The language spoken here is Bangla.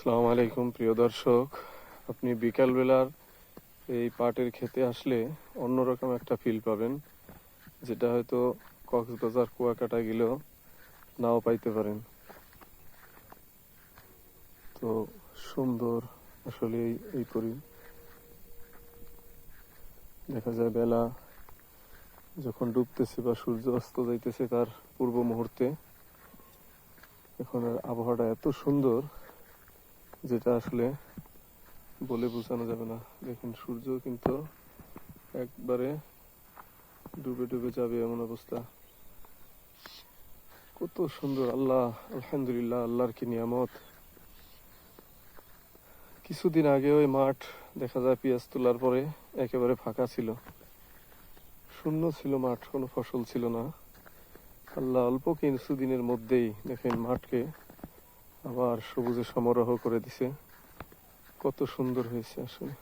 আসসালামু আলাইকুম প্রিয় দর্শক। আপনি বিকালবেলার এই পাটের খেতে আসলে অন্যরকম একটা ফিল পাবেন, যেটা হয়তো কক্সবাজার কুয়াকাটা গেলেও নাও পাইতে পারেন। তো সুন্দর আসলে এই দেখা যায় বেলা যখন ডুবতেছে বা সূর্য অস্ত যাইতেছে তার পূর্ব মুহূর্তে এখন আবহাওয়াটা এত সুন্দর যেটা আসলে বলে বোঝানো যাবে না। দেখুন সূর্য কিন্তু একবারে ডুবে ডুবে যাবে এমন অবস্থা। কত সুন্দর! আল্লাহ, আলহামদুলিল্লাহ, আল্লাহর কি নিয়ামত। কিছুদিন আগে ওই মাঠ দেখা যায় পেঁয়াজ তোলার পরে একেবারে ফাঁকা ছিল, শূন্য ছিল মাঠ, কোনো ফসল ছিল না। আল্লাহ অল্প কিছুদিনের মধ্যেই দেখেন মাঠকে আবার সবুজে সমারোহ করে দিছে। কত সুন্দর হয়েছে আসলে।